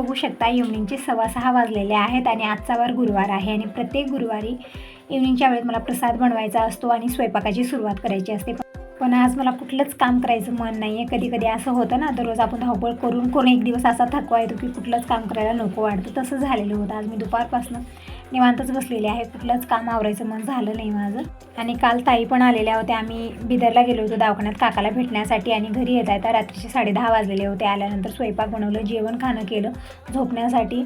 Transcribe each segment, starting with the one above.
बघू शकता इव्हनिंगचे 6:15 वाजलेले आहेत आणि आजचा वार गुरुवार आहे आणि प्रत्येक गुरुवारी इव्हनिंगच्या वेळेत मला प्रसाद बनवायचा असतो आणि स्वयंपाकाची सुरुवात करायची असते. पण आज मला कुठलंच काम करायचं मन नाही आहे. कधी कधी असं होतं ना, दररोज आपण धावपळ करून कोण एक दिवस असा थकवा येतो की कुठलंच काम करायला नको वाटतं. तसं झालेलं होतं. आज मी दुपारपासून निवांतच बसलेले आहे. कुठलंच काम आवरायचं मन झालं नाही माझं. आणि काल ताई पण आलेल्या होत्या. आम्ही बिदरला गेलो होतो दवाखान्यात काकाला भेटण्यासाठी आणि घरी येता रात्रीचे 10:30 वाजलेले होते. आल्यानंतर स्वयंपाक बनवलं, जेवण खाणं केलं. झोपण्यासाठी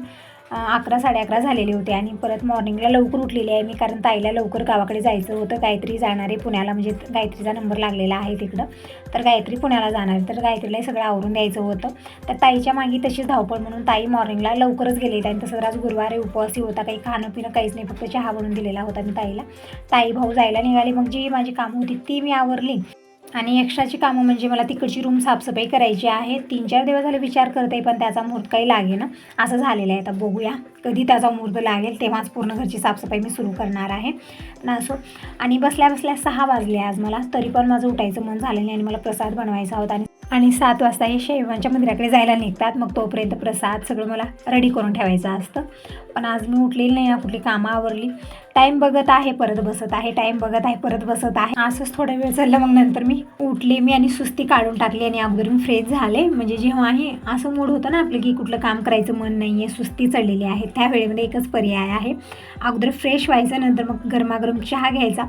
11 साडे 11 झालेले होते आणि परत मॉर्निंगला लवकर उठलेली आहे मी, कारण ताईला लवकर गावाकडे जायचं होतं. गायत्री जाणार आहे पुण्याला, म्हणजे गायत्रीचा नंबर लागलेला आहे तिकडं. तर गायत्री पुण्याला जाणार आहे, तर गायत्रीलाही सगळं आवरून द्यायचं होतं. तर ताईच्या मागे तशीच धावपळ म्हणून ताई मॉर्निंगला लवकरच गेले. आणि तसं आज गुरुवारी उपवासही होता. काही खाणं पिणं काहीच नाही, फक्त चहा बनवून दिलेला होता मी ताईला. ताई भाऊ जायला निघाली. मग जी माझी कामं होती ती मी आवरली. आणि एक्स्ट्राची कामं म्हणजे मला तिकडची रूम साफसफाई करायची आहे. 3-4 दिवस झाले विचार करते, पण त्याचा मुहूर्त काही लागे ना, असं झालेलं आहे. आता बघूया कधी त्याचा मुहूर्त लागेल, तेव्हाच पूर्ण घरची साफसफाई मी सुरू करणार आहे ना. असो, आणि बसल्या बसल्या 6 वाजले आज मला, तरी पण माझं उठायचं मन झालं नाही आणि मला प्रसाद बनवायचा होता. आणि 7 वाजता हे शैवांच्या मंदिराकडे जायला निघतात. मग तोपर्यंत प्रसाद सगळं मला रेडी करून ठेवायचं असतं. पण आज मी उठलेली नाही ना, कुठली कामं आवरली. टाईम बघत आहे परत बसत आहे, टाईम बघत आहे परत बसत आहे, असंच थोडा वेळ चाललं. मग नंतर मी उठले आणि सुस्ती काढून टाकली आणि अगोदर मी फ्रेश झाले. म्हणजे जेव्हा आहे असं मूड होतं ना आपलं की कुठलं काम करायचं मन नाही आहे, सुस्ती चढलेली आहे, त्या वेळेमध्ये एकच पर्याय आहे, अगोदर फ्रेश व्हायचं, नंतर मग गरमागरम चहा घ्यायचा.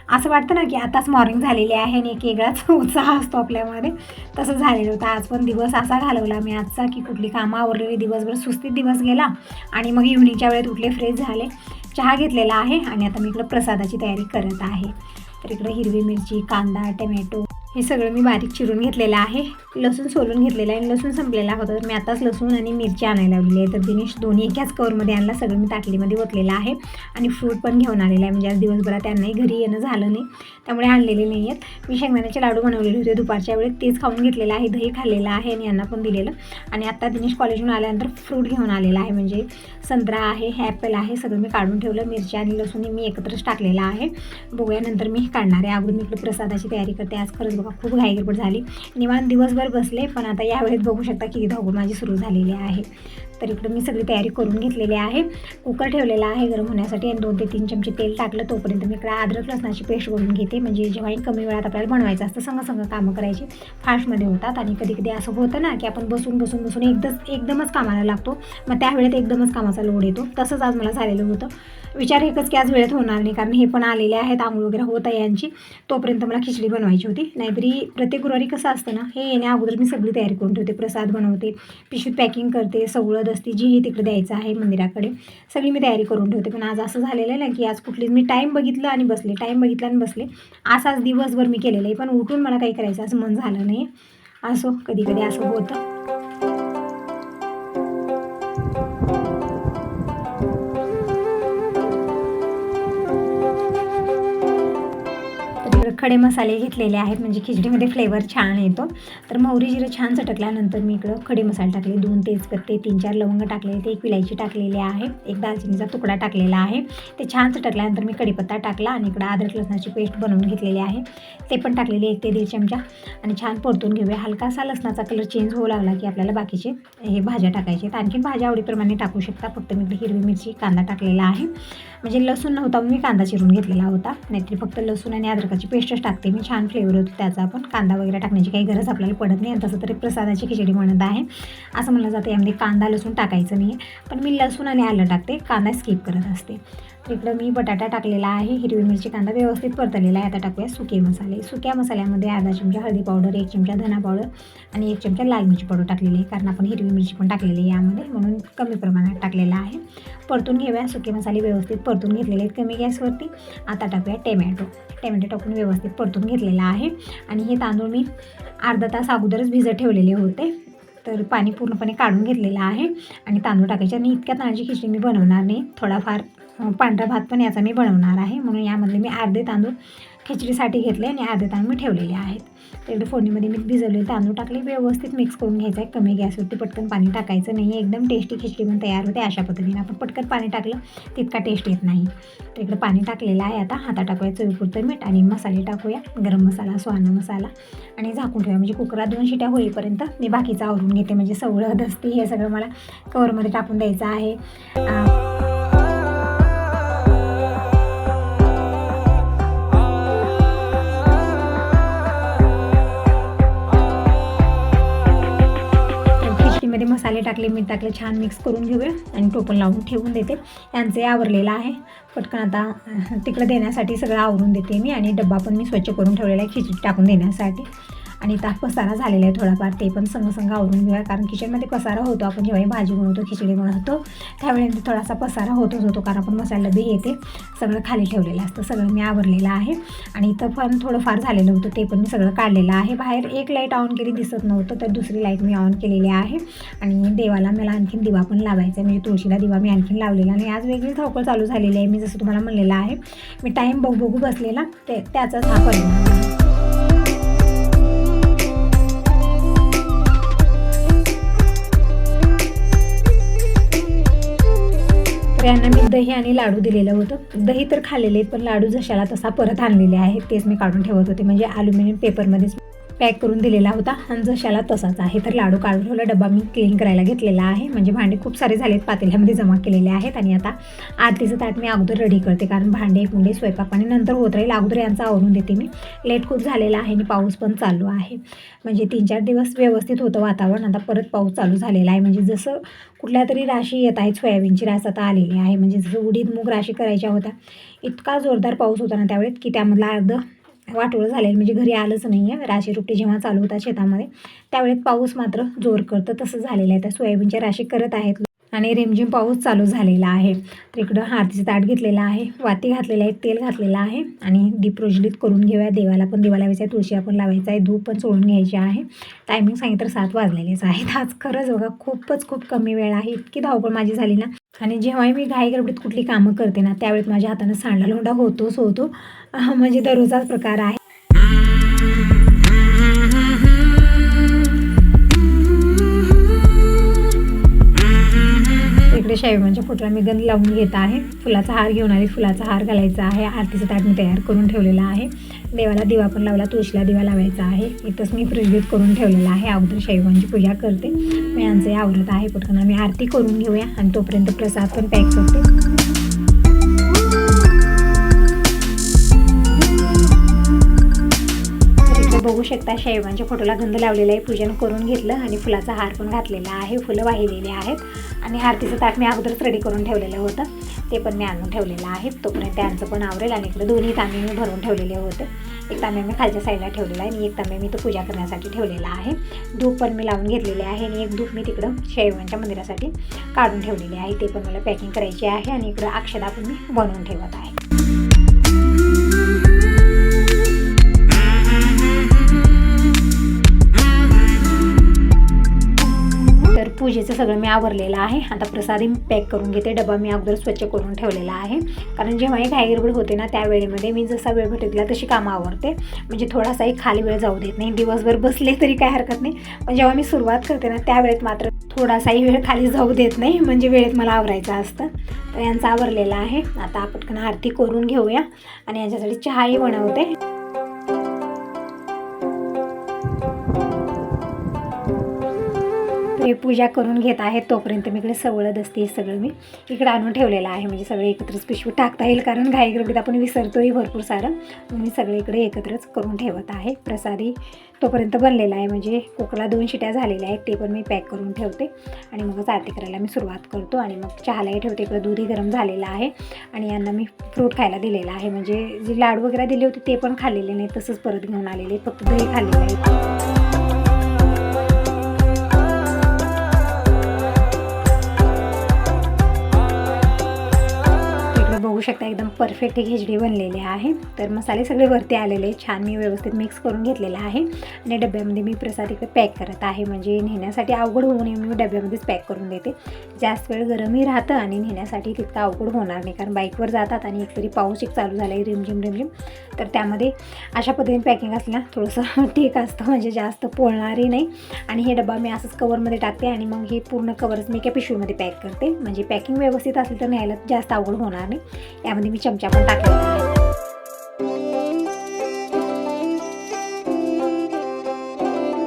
असं वाटतं ना की आताच मॉर्निंग झालेली आहे आणि एक वेगळाच उत्साह असतो आपल्यामध्ये. तसं झालेलं होतं. आज पण दिवस असा घालवला मी आजचा की कुठली कामं आवरलेली, दिवसभर सुस्तीत दिवस गेला. आणि मग इव्हनिंगच्या वेळेत उठले, फ्रेश झाले, चहा घेतलेला आहे आणि आता मी इकडं प्रसादाची तयारी करत आहे. तर इकडं हिरवी मिरची, कांदा, टमॅटो हे सगळं मी बारीक चिरून घेतलेलं आहे. लसूण सोलून घेतलेलं आहे आणि लसूण संपलेला होता, तर मी आताच लसूण आणि मिरची आणायला लावलेली आहे. तर दिनेश दोन्ही एकाच कवरमध्ये आणला, सगळं मी ताटलीमध्ये ओतलेलं आहे. आणि फ्रूट पण घेऊन आलेला आहे, म्हणजे आज दिवसभरात त्यांनाही घरी येणं झालं नाही, त्यामुळे आणलेले नाही आहेत. मी शेंगदाण्याचे लाडू बनवलेले होते दुपारच्या वेळेत, तेच खाऊन घेतलेलं आहे. दही खाल्लेलं आहे आणि यांना पण दिलेलं. आणि आत्ता दिनेश कॉलेजहून आल्यानंतर फ्रूट घेऊन आलेला आहे, म्हणजे संत्रा आहे, ॲपल आहे, सगळं मी काढून ठेवलं. मिरची आणि लसूण मी एकत्रच टाकलेला आहे. बघूया नंतर मी काढणार आहे. अगोदर मी इकडे प्रसादाची तयारी करते. आज खरंच बघा खूप घाईगडबड झाली. निवांत दिवसभर बसले, पण आता यावेळेस बघू शकता की धावपळ माझी सुरू झालेली आहे. तर इकडं मी सगळी तयारी करून घेतलेली आहे. कुकर ठेवलेला आहे गरम होण्यासाठी आणि 2 ते 3 चमचे तेल टाकलं. तोपर्यंत मी इकडं अद्रक लसणाची पेस्ट करून घेते, म्हणजे जेव्हाही कमी वेळात आपल्याला बनवायचं असतं, संग कामं करायची फास्टमध्ये होतात. आणि कधी कधी असं होतं ना की आपण बसून एकदमच कामाला लागतो, मग त्यावेळेत एकदमच कामाचा लोड येतो. तसंच आज मला झालेलं होतं. विचार एकच की आज वेळेत होणार नाही, कारण हे पण आलेले आहेत, आंघोळ वगैरे होत आहे यांची. तोपर्यंत मला खिचडी बनवायची होती. नाहीतरी प्रत्येक गुरुवारी कसं असतं ना, हे येण्या अगोदर मी सगळी तयारी करून ठेवते. प्रसाद बनवते, पिशवीत पॅकिंग करते, सगळं दस्ती जीही तिकडे द्यायचं आहे मंदिराकडे, सगळी मी तयारी करून ठेवते. पण आज असं झालेलं आहे ना की आज कुठलीच मी टाईम बघितलं आणि बसले. असाच दिवसभर मी केलेलं आहे, पण उठून मला काही करायचं असं मन झालं नाही. असो, कधी कधी असं होतं. खडे मसाले घेतलेले आहेत, म्हणजे खिचडीमध्ये फ्लेवर छान येतो. तर मोहरी जिरं छान चटकल्यानंतर मी इकडं खडे मसाले टाकले, 2 तेजपत्ते, 3-4 लवंग टाकले, एक विलायची टाकलेली आहे, एक दालचिनीचा तुकडा टाकलेला आहे. ते छान चटकल्यानंतर मी कढीपत्ता टाकला आणि इकडं अद्रक लसणाची पेस्ट बनवून घेतलेली आहे, ते पण टाकलेले 1 ते 1.5 चमचा. आणि छान परतून घेऊया. हलकासा लसणाचा कलर चेंज होऊ लागला की आपल्याला बाकीचे हे भाज्या टाकायचे. आणखी भाज्या आवडीप्रमाणे टाकू शकता. फक्त मी इकडे हिरवी मिरची, कांदा टाकलेला आहे, म्हणजे लसूण नव्हता मी कांदा चिरून घेतलेला होता. नाहीतरी फक्त लसूण आणि अद्रकाची पेस्टच टाकते मी, छान फ्लेवर होतो त्याचा. पण कांदा वगैरे टाकण्याची काही गरज आपल्याला पडत नाही. आणि तसं तरी प्रसादाची खिचडी बनत आहे असं म्हणलं जातं, यामध्ये कांदा लसूण टाकायचं नाही, पण मी लसूण आणि आलं टाकते, कांदा स्किप करत असते. इकडं मी बटाटा टाकलेला आहे, हिरवी मिरची, कांदा व्यवस्थित परतलेला आहे. आता टाकूया सुके मसाले. सुक्या मसाल्यामध्ये अर्धा चमचा हळदी पावडर, 1 चमचा धना पावडर आणि 1 चमचा लाल मिरची पावडर टाकलेली आहे, कारण आपण हिरवी मिरची पण टाकलेली आहे यामध्ये, म्हणून कमी प्रमाणात टाकलेला आहे. परतून घेऊया. सुके मसाले व्यवस्थित परतून घेतलेले आहेत कमी गॅसवरती. आता टाकूया टमॅटो टाकून व्यवस्थित परतून घेतलेला आहे. आणि हे तांदूळ मी अर्धा तास अगोदरच भिजत ठेवलेले होते, तर पाणी पूर्णपणे काढून घेतलेलं आहे. आणि तांदूळ टाकायचे. आणि इतक्या तांदळाची खिचडी मी बनवणार नाही, थोडाफार पांढरा भात पण याचा मी बनवणार आहे, म्हणून यामध्ये मी अर्धे तांदूळ खिचडीसाठी घेतले आणि अर्धे तांदूळ मी ठेवलेले आहेत. तर इकडे फोडणीमध्ये मी भिजवले तांदूळ टाकले, व्यवस्थित मिक्स करून घ्यायचं आहे. कमी गॅसवरती पटकन पाणी टाकायचं नाही, एकदम टेस्टी खिचडी पण तयार होते. अशा पद्धतीने आपण पटकन पाणी टाकलं तितका टेस्ट येत नाही. तर इकडे पाणी टाकलेलं आहे. आता टाकूया चवीपुरतं मीठ आणि मसाले टाकूया, गरम मसाला, सुहाना मसाला आणि झाकून ठेवूया. म्हणजे कुकरात 2 शिट्या होईपर्यंत मी बाकीचं आवरून घेते. म्हणजे सवळं दसती हे सगळं मला कवरमध्ये टाकून द्यायचं आहे. मध्ये मसाले टाकले, मीठ टाकले, छान मिक्स करून घेऊया आणि टोपण लावून ठेवून देते. यांचे आवरलेलं आहे. पटकन आता तिकडे देण्यासाठी सगळं आवरून देते मी आणि डब्बा पण मी स्वच्छ करून ठेवलेला आहे खिचडी टाकून देण्यासाठी. आणि इथं पसारा झालेला आहे थोडाफार, ते पण संग आवरून घेऊया. कारण किचनमध्ये पसारा होतो, आपण जेव्हाही भाजी बनवतो, खिचडी बनवतो त्यावेळी थोडासा पसारा होतोच होतो, कारण आपण मसाला डबे येते सगळं खाली ठेवलेलं असतं. सगळं मी आवरलेलं आहे. आणि इथं पण थोडंफार झालेलं होतं, ते पण मी सगळं काढलेलं आहे. बाहेर एक लाईट ऑन केली दिसत नव्हतं, तर दुसरी लाईट मी ऑन केलेली आहे. आणि देवाला मला आणखीन दिवा पण लावायचा आहे, म्हणजे तुळशीला दिवा मी आणखीन लावलेला. आणि आज वेगळी धावपळ चालू झालेली आहे. मी जसं तुम्हाला म्हणलेलं आहे, मी टाईम बघू बसलेला, त्याचाच हा परिणाम आहे. यांना मी दही आणि लाडू दिलेलं होतं. दही तर खाल्लेले, पण लाडू जशाला तसा परत आणलेले आहेत, तेच मी काढून ठेवत होते. म्हणजे ॲल्युमिनियम पेपरमध्येच पॅक करून दिलेला होता आणि जशाला तसाच आहे. तर लाडू काढून ठेवला, डबा मी क्लीन करायला घेतलेला आहे. म्हणजे भांडे खूप सारे झालेत, पातेल्यामध्ये जमा केलेले आहेत. आणि आता आरतीचं ताट मी अगोदर रेडी करते, कारण भांडे पुंडे स्वयंपाक पाणी नंतर होत राहील. अगोदर यांचं आवरून देते मी. लेट खूप झालेला आहे आणि पाऊस पण चालू आहे. म्हणजे 3-4 दिवस व्यवस्थित होतं वातावरण, आता परत पाऊस चालू झालेला आहे. म्हणजे जसं कुठल्या तरी राशी येत आहेत, सोयाबीनची रास आता आलेली आहे. म्हणजे जसं उडीद मूग राशी करायच्या होत्या, इतका जोरदार पाऊस होता ना त्यावेळेस, की त्यामधला अर्ध वाटोळं झालेलं, म्हणजे घरी आलंच नाही आहे. राशी रुपटी जेव्हा चालू होता शेतामध्ये त्यावेळेस पाऊस मात्र जोर करतं, तसं झालेलं आहे. त्या सोयाबीनच्या राशी करत आहेत आणि रिमझिम पाऊस चालू झालेला आहे. तर इकडं आरतीचं ताट घेतलेलं आहे, वाती घातलेलं आहे, तेल घातलेलं आहे आणि दीप प्रज्वलित करून घेऊया. देवाला पण दिवा लावायचा आहे, तुळशीला पण लावायचा आहे, धूप पण सोडून घ्यायची आहे. टायमिंग सांगितलं तर 7 वाजलेलेच आहेत. आज खरंच बघा खूप कमी वेळ आहे. इतकी धावपळ माझी झाली ना. आणि जेव्हाही मी घाई गडबडीत कुठली कामं करते ना, त्यावेळेस माझ्या हातानं सांडा लोंढा होतोच होतो. म्हणजे दररोजचाच प्रकार आहे. इकडे शाईबाबांच्या फोटोला मी गंध लावून घेत आहे. फुलाचा हार घेऊन आले, फुलाचा हार घालायचा आहे. आरतीचं ताट मी तयार करून ठेवलेला आहे. देवाला दिवा पण लावला, तुळशीला दिवा लावायचा आहे. इथंच मी प्रज्वलित करून ठेवलेला आहे. अगोदर शाईबाबांची पूजा करते मी, यांचे आवरत आहे. पटकन आम्ही आरती करून घेऊया आणि तोपर्यंत प्रसाद पण पॅक करते. बघू शकता शाईबाबांच्या फोटोला गंध लावलेला आहे, पूजन करून घेतलं आणि फुलाचा हार पण घातलेला आहे. फुलं वाहिलेली आहेत आणि आरतीचं ताट मी अगोदरच रेडी करून ठेवलेलं होतं, ते पण मी आणून ठेवलेलं आहे. तोपर्यंत त्यांचं पण आवरेल. आणि इकडे दोन्ही तांबे मी भरून ठेवलेले होते. एक तांबे मी खालच्या साईडला ठेवलेला आहे आणि एक तांबे मी तो पूजा करण्यासाठी ठेवलेला आहे. धूप पण मी लावून घेतलेले आहे आणि एक धूप मी तिकडं शाईबाबांच्या मंदिरासाठी काढून ठेवलेले आहे, ते पण मला पॅकिंग करायची आहे. आणि इकडं अक्षदा पण मी बनवून ठेवत आहे. पूजेचं सगळं मी आवरलेलं आहे. आता प्रसादी पॅक करून घेते. डबा मी अगोदर स्वच्छ करून ठेवलेला आहे, कारण जेव्हाही घाई गडबड होते ना त्यावेळेमध्ये मी जसा वेळ भेटला तशी कामं आवरते. म्हणजे थोडासाही खाली वेळ जाऊ देत नाही. दिवसभर बसले तरी काय हरकत नाही, पण जेव्हा मी सुरुवात करते ना त्यावेळेत मात्र थोडासाही वेळ खाली जाऊ देत नाही, म्हणजे वेळेत मला आवरायचं असतं. तर यांचं आवरलेलं आहे. आता पटकन आरती करून घेऊया आणि यांच्यासाठी चहाही बनवते. पूजा करून घेत आहेत. तोपर्यंत मी इकडे सवळत असते, सगळं मी इकडे आणून ठेवलेलं आहे. म्हणजे सगळे एकत्रच पिशवी टाकता येईल, कारण घाई गडबडीत आपण विसरतोही भरपूर सारं. मी सगळे इकडे एकत्रच करून ठेवत आहे. प्रसादी तोपर्यंत बनलेला आहे, म्हणजे कुकरला 2 शिट्या झालेल्या आहेत, ते पण मी पॅक करून ठेवते आणि मगच आरती करायला मी सुरुवात करतो. आणि मग चहालाही ठेवते. इकडे दूधही गरम झालेलं आहे आणि यांना मी फ्रूट खायला दिलेला आहे. म्हणजे जे लाडू वगैरे दिले होते ते पण खाल्लेले नाही, तसंच परत घेऊन आलेले, फक्त दही खाल्लेलं आहे. बघू बघू शकता एकदम परफेक्ट खिचडी बनलेली आहे. तर मसाले सगळे वरती आलेले छान मी व्यवस्थित मिक्स करून घेतलेला आहे आणि डब्यामध्ये मी प्रसाद इकडे पॅक करत आहे. म्हणजे नेण्यासाठी अवघड होऊ नये मी डब्यामध्येच पॅक करून देते. जास्त वेळ गरमही राहतं आणि नेण्यासाठी तितकं अवघड होणार नाही, कारण बाईकवर जातात आणि एकतरी पाऊस चालू झाला आहे रिमझिम. तर त्यामध्ये अशा पद्धतीने पॅकिंग असलं थोडंसं ठीक असतं, म्हणजे जास्त पोळणारही नाही. आणि हे डबा मी असंच कवरमध्ये टाकते आणि मग हे पूर्ण कवरच मी एका पिशवीमध्ये पॅक करते. म्हणजे पॅकिंग व्यवस्थित असली तर न्यायला जास्त अवघड होणार नाही. यामध्ये मी चमचा पण टाकलेला आहे.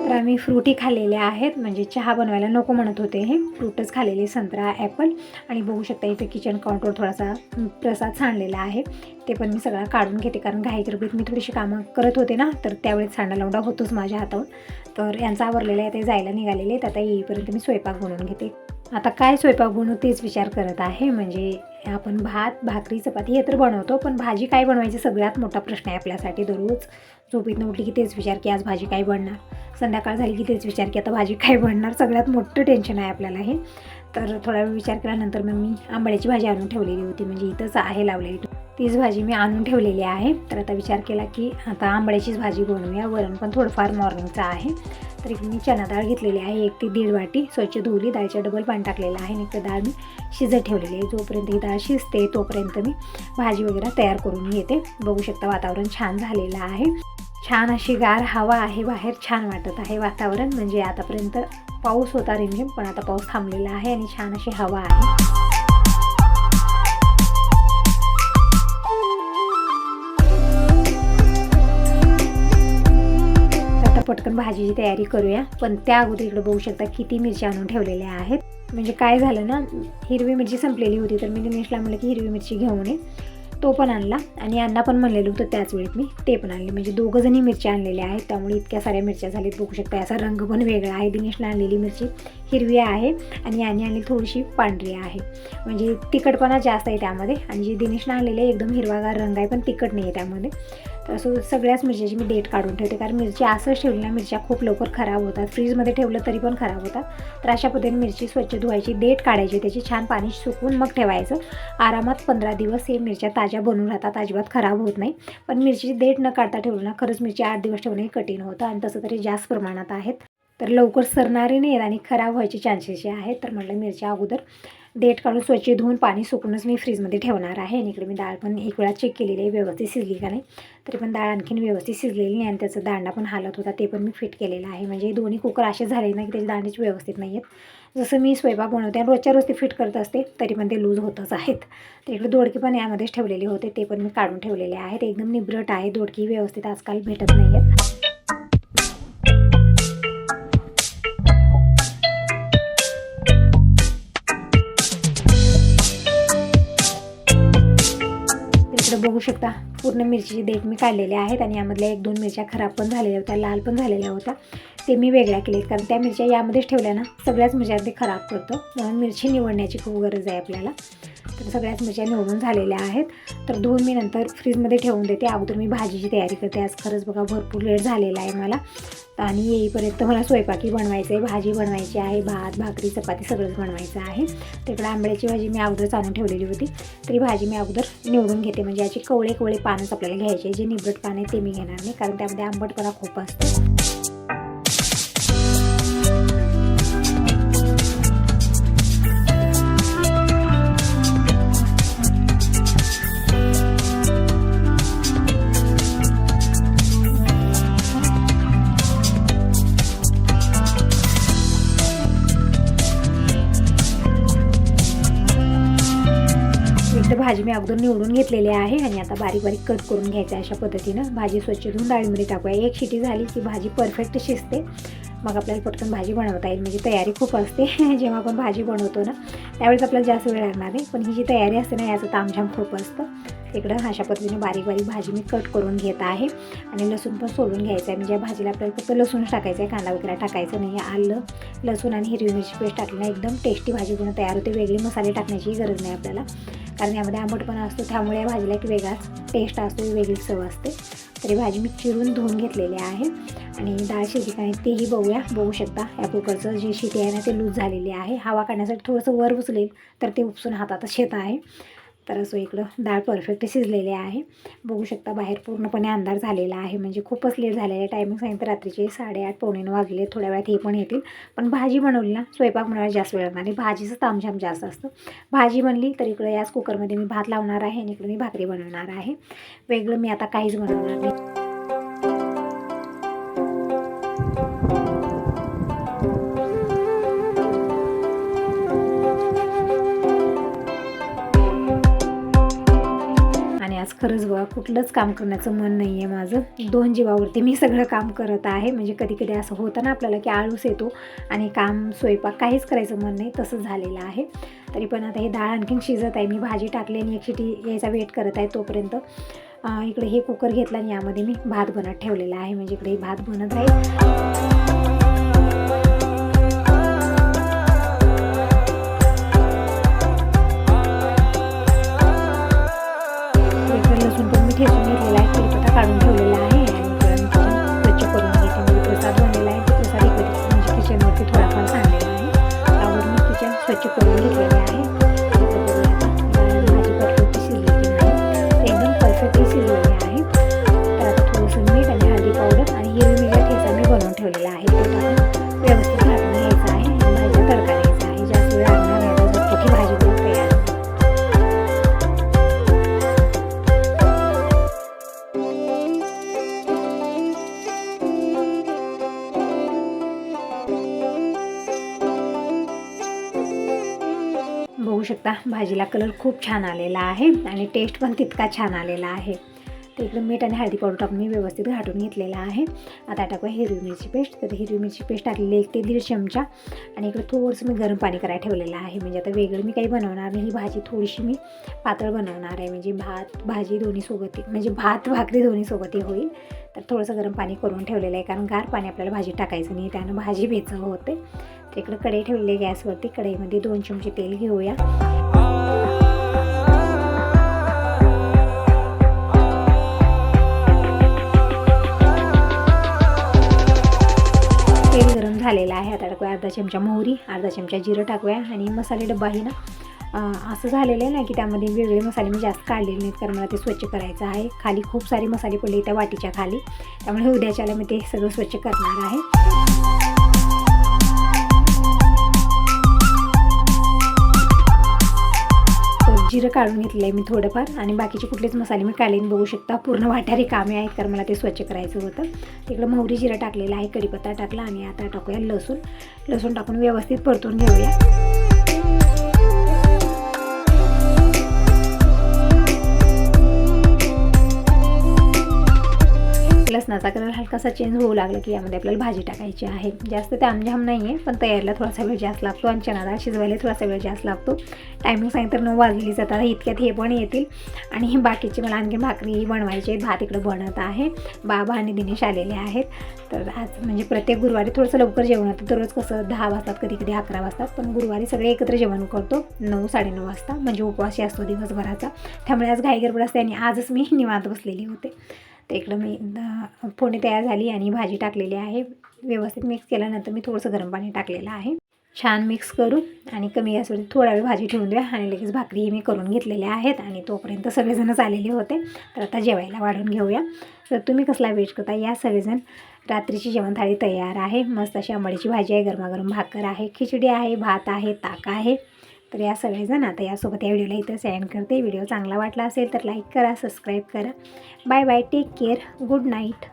तर आम्ही फ्रूटही खाल्लेले आहेत, म्हणजे चहा बनवायला नको म्हणत होते, हे फ्रूटच खाल्लेले, संत्रा, ॲपल. आणि बघू शकता इथे किचन काउंटरवर थोडासा प्रसाद सांडलेला आहे. ते पण मी सगळा काढून घेते, कारण घाई गडबडीत मी थोडीशी कामं करत होते ना, तर त्यावेळेस सांडालवडा होतोच माझ्या हातावर. तर यांचा आवरलेला आहे, ते जायला निघालेले आहेत. आता येईपर्यंत मी स्वयंपाक बनवून घेते. आता काय स्वयंपाक बनवू तेच विचार करत आहे. म्हणजे आपण भात, भाकरी, चपाती हे तर बनवतो, पण भाजी काय बनवायची सगळ्यात मोठा प्रश्न आहे आपल्यासाठी. दररोज झोपेतून उठली की तेच विचार की आज भाजी काय बनणार, संध्याकाळ झाली की तेच विचार की आता भाजी काय बनणार. सगळ्यात मोठं टेन्शन आहे आपल्याला हे. तर थोडा वेळ विचार केल्यानंतर मग मी आंबाड्याची भाजी आणून ठेवलेली होती, म्हणजे इथंच आहे लावलेली, तीच भाजी मी आणून ठेवलेली आहे. तर आता विचार केला की आता आंबाड्याचीच भाजी बनवूया. वरण पण थोडंफार मॉर्निंगचं आहे. तर मी चणा डाळ घेतलेली आहे 1 ते 1.5 वाटी, स्वच्छ धुवली, डाळीचं डबल पाणी टाकलेलं आहे आणि एक डाळ मी शिजत ठेवलेली आहे. जोपर्यंत ही डाळ शिजते तोपर्यंत मी भाजी वगैरे तयार करून घेते. बघू शकता वातावरण छान झालेलं आहे, छान अशी गार हवा आहे बाहेर, छान वाटत आहे वातावरण. म्हणजे आतापर्यंत पाऊस होता रिमझिम, पण आता पाऊस थांबलेला आहे आणि छान अशी हवा आहे. पटकन भाजीची तयारी करूया, पण त्या अगोदर इकडे बघू शकता किती मिरच्या आणून ठेवलेल्या आहेत. म्हणजे काय झालं ना, हिरवी मिरची संपलेली होती, तर मी दिनेशला म्हणलं की हिरवी मिरची घेऊन ये. तो पण आणला आणि अण्णा पण म्हणलेलं होतं त्याच वेळेत मी ते पण आणले. म्हणजे दोघंजणी मिरच्या आणलेल्या आहेत, त्यामुळे इतक्या साऱ्या मिरच्या झाल्यात. बघू शकता याचा रंग पण वेगळा आहे. दिनेशला आणलेली मिरची हिरवी आहे आणि याने आणली थोडीशी पांढरी आहे. म्हणजे तिखटपणा जास्त आहे त्यामध्ये, आणि जी दिनेशला आणलेली आहे एकदम हिरवागार रंग आहे, पण तिखट नाही आहे त्यामध्ये. तर असं सगळ्याच मिरच्याची मी देठ काढून ठेवते, कारण मिरची असंच ठेवली ना मिरच्या खूप लवकर खराब होतात, फ्रीजमध्ये ठेवलं तरी पण खराब होतात. तर अशा पद्धतीने मिरची स्वच्छ धुवायची, देठ काढायची, त्याची छान पाणी सुकवून मग ठेवायचं. आरामात 15 दिवस हे मिरच्या ताज्या बनून राहतात, अजिबात खराब होत नाही. पण मिरचीची देठ न काढता ठेवलं ना खरंच मिरची 8 दिवस ठेवणं हे कठीण होतं, आणि तसं तरी जास्त प्रमाणात आहेत, तर लवकर सरणारे नाही आणि खराब व्हायचे चान्सेस आहेत. तर म्हटलं मिरच्या अगोदर देठ काढून स्वच्छ धुवून पाणी सुकूनच मी फ्रीजमध्ये ठेवणार आहे. आणि इकडे मी डाळ पण एक वेळा चेक केलेली आहे व्यवस्थित शिजली का नाही, तरी पण डाळ आणखीन व्यवस्थित शिजलेली नाही आणि त्याचा दांडा पण हालत होता, ते पण मी फिट केलेला आहे. म्हणजे दोन्ही कुकर असे झाले ना की त्याचे दांडेच व्यवस्थित नाही आहेत. जसं मी स्वयंपाक बनवते आणि रोजच्या रोज ते फिट करत असते तरी पण ते लूज होतच आहेत. तर इकडे दोडके पण यामध्येच ठेवलेले होते, ते पण मी काढून ठेवलेले आहेत. एकदम निब्रट आहे, दोडकी व्यवस्थित आजकाल भेटत नाही आहेत. बघू शकता पूर्ण मिरचीची देठ मी काढलेले आहेत आणि यामधल्या 1-2 मिरच्या खराब पण झालेल्या होत्या, लाल पण झालेल्या होत्या, ते मी वेगळ्या केलेत, कारण त्या मिरच्या यामध्येच ठेवल्या ना सगळ्याच मिरच्या ते खराब करतं. म्हणून मिरची निवडण्याची खूप गरज आहे आपल्याला. तर सगळ्याच मिरच्या निवडून झालेल्या आहेत. तर धुवून मी नंतर फ्रीजमध्ये ठेवून देते. अगोदर मी भाजीची तयारी करते. आज खरंच बघा भरपूर लेट झालेला आहे मला, आणि येईपर्यंत मला स्वयंपाकी बनवायचं आहे, भाजी बनवायची आहे, भात, भाकरी, चपाती सगळंच बनवायचं आहे. तिकडे आंब्याची भाजी मी अगोदरच आणून ठेवलेली होती, तरी भाजी मी अगोदर निवडून घेते. म्हणजे याची कवळे पानच आपल्याला घ्यायचे, जे निब्रट पान आहे ते मी घेणार नाही, कारण त्यामध्ये आंबटपणा खूप असतो. भाजी मी अगोदर निवडून घेतलेली आहे आणि आता बारीक बारीक कट करून घ्यायचं अशा पद्धतीनं. भाजी स्वच्छ धुवून डाळीमध्ये टाकूया. 1 शिटी झाली की भाजी परफेक्ट शिजते, मग आपल्याला पटकन भाजी बनवता येईल. म्हणजे तयारी खूप असते जेव्हा आपण भाजी बनवतो ना त्यावेळेस आपल्याला जास्त वेळ लागणार नाही, पण ही जी तयारी असते ना याचं तामझाम खूप असतं. इकडं अशा पद्धतीने बारीक बारीक भाजी मी कट करून घेत आहे आणि लसूण पण सोलून घ्यायचं आहे. म्हणजे भाजीला आपल्याला फक्त लसूणच टाकायचं आहे, कांदा वगैरे टाकायचं नाही. आलं, लसूण आणि हिरवी मिरची पेस्ट टाकली ना एकदम टेस्टी भाजी बनवून तयार होते. वेगळे मसाले टाकण्याची गरज नाही आपल्याला, कारण यामध्ये आंबटपणा असतो, त्यामुळे भाजीला एक वेगळाच टेस्ट असतो, वेगळी चव असते. तरी भाजी मी चिरून धुवून घेतलेली आहे आणि डाळ शिजली का नाही तेही बघू शकता. या कुकरचं जे शिटी आहे ना ते लूज झालेली आहे. हवा काढण्यासाठी थोडंसं वर उचलेल तर ते उपसून हातातच येत आहे. तर असं इकडं डाळ परफेक्ट शिजलेली आहे. बघू शकता बाहेर पूर्णपणे अंधार झालेला आहे, म्हणजे खूपच लेट झालेलं आहे. टायमिंग सांगितलं रात्रीचे 8:30 पावणे 9 वाजले. थोड्या वेळात हे पण येतील. पण भाजी बनवली ना, स्वयंपाक बनवायला जास्त वेळ लागणार आणि भाजीचं तामझाम जास्त असतं. भाजी बनली तर इकडं याच कुकरमध्ये मी भात लावणार आहे आणि इकडं मी भाकरी बनवणार आहे. वेगळं मी आता काहीच बनवणार नाही. आज खरंच बघा कुठलंच काम करण्याचं मन नाही आहे माझं. 2 जीवावरती मी सगळं काम करत आहे. म्हणजे कधी कधी असं होतं ना आपल्याला की आळस येतो आणि काम स्वयंपाक काहीच करायचं मन नाही, तसंच झालेलं आहे. तरी पण आता हे डाळ आणखीन शिजत आहे. मी भाजी टाकली आणि एक शिटी यायचा वेट करत आहे. तोपर्यंत इकडे हे कुकर घेतला आणि यामध्ये मी भात बनत ठेवलेला आहे. म्हणजे इकडे भात बनत राहील. ठेचून घेतलेला आहे, कढीपत्ता काढून ठेवलेला आहे आणि स्वच्छ करून घेते. म्हणजे प्रसाद बनलेला आहे. तो प्रसाद म्हणजे किचनवरती थोडाफार सांडलेला आहे. त्यावर मी किचन स्वच्छ करून घेतलेले आहे. भाजी परफेक्ट शिजलेली नाही, एकदम परफेक्टली शिजलेली आहे. तर आता थोडंसं मीठ आणि हळदी पावडर आणि हिरवी मिरची ठेचा मी बनवून ठेवलेला आहे. ते टाकून व्यवस्थित घालून घ्यायचं आहे आणि भाजीला तडका द्यायचा आहे. जास्त वेळ लागणार नाही, आता झटपट भाजी बनवून तयार. बघू शकता भाजीला कलर खूप छान आलेला आहे आणि टेस्ट पण तितका छान आलेला आहे. तर इकडं मीठ आणि हळदी पावडर टाकून मी व्यवस्थित घाटून घेतलेला आहे. आता टाकूया हिरवी मिरची पेस्ट. तर हिरवी मिरची पेस्ट टाकलेली 1 ते 1.5 चमचा आणि इकडं थोडंसं मी गरम पाणी करायला ठेवलेलं आहे. म्हणजे आता वेगळं मी काही बनवणार नाही. ही भाजी थोडीशी मी पातळ बनवणार आहे. म्हणजे भात भाजी दोन्ही सोबत, म्हणजे भात भाकरी दोन्ही सोबतही होईल. तर थोडंसं गरम पाणी करून ठेवलेलं आहे, कारण गार पाणी आपल्याला भाजी टाकायचं नाही, त्यानं भाजी बेचव होते. तर इकडं कढई ठेवलेली आहे गॅसवरती. कढईमध्ये 2 चमचे तेल घेऊया. तेल गरम झालेलं आहे. आता टाकूया अर्धा चमचा मोहरी, अर्धा चमचा जिरं टाकूया आणि मसाले डब्बाही ना असं झालेलं आहे ना की त्यामध्ये वेगळे मसाले मी जास्त काढलेले नाहीत, कारण मला ते स्वच्छ करायचं आहे. खाली खूप सारे मसाले पडले त्या वाटीच्या खाली, त्यामुळे उद्याच्याला मी ते सगळं स्वच्छ करणार आहे. जिरं काढून घेतलं आहे मी थोडंफार आणि बाकीचे कुठलेच मसाले मी काढले. बघू शकता पूर्ण वाट्यारी कामे आहेत, कारण मला ते स्वच्छ करायचं होतं. तिकडं मोहरी जिरं टाकलेलं आहे, कढीपत्ता टाकला आणि आता टाकूया लसूण टाकून व्यवस्थित परतून घेऊया. लसणाचा कलर हलकासा चेंज होऊ लागला की यामध्ये आपल्याला भाजी टाकायची आहे. जास्त तामझाम नाही आहे, पण तयारीला थोडासा वेळ जास्त लागतो आणि चणा डाळ शिजवायला थोडासा वेळ जास्त लागतो. टायमिंग सांगितलं 9 वाजलेली जातात. इतक्यात हे पण येतील आणि हे बाकीचे मला आणखी भाकरी बनवायची आहेत. भात इकडं बनत आहे. बाबा आणि दिनेश आलेले आहेत. तर आज म्हणजे प्रत्येक गुरुवारी थोडंसं लवकर जेवण होतं. दररोज कसं 10 वाजतात, कधी कधी 11 वाजतात, पण गुरुवारी सगळे एकत्र जेवण करतो 9 साडेनऊ वाजता. म्हणजे उपवासी असतो दिवसभराचा, त्यामुळे आज घाई गडबड असते आणि आजच मी निवांत बसलेली होते. तर इकडं मी फोडणी तयार झाली आणि भाजी टाकलेली आहे. व्यवस्थित मिक्स केल्यानंतर मी थोडंसं गरम पाणी टाकलेलं आहे. छान मिक्स करू आणि कमी गॅसवरती थोडा वेळ भाजी ठेवून द्या आणि लगेच भाकरीही मी करून घेतलेल्या आहेत आणि तोपर्यंत सगळेजणच आलेले होते. तर आता जेवायला वाढून घेऊया. तर तुम्ही कसला वेट करता या सगळेजण. रात्रीची जेवण थाळी तयार आहे. मस्त अशी आंबाडीची भाजी आहे, गरमागरम भाकर आहे, खिचडी आहे, भात आहे, ताक आहे. तर या सगळेजण आता यासोबत या व्हिडिओला इथं सेंड करते. व्हिडिओ चांगला वाटला असेल तर लाईक करा, सबस्क्राईब करा. Bye bye, take care, good night.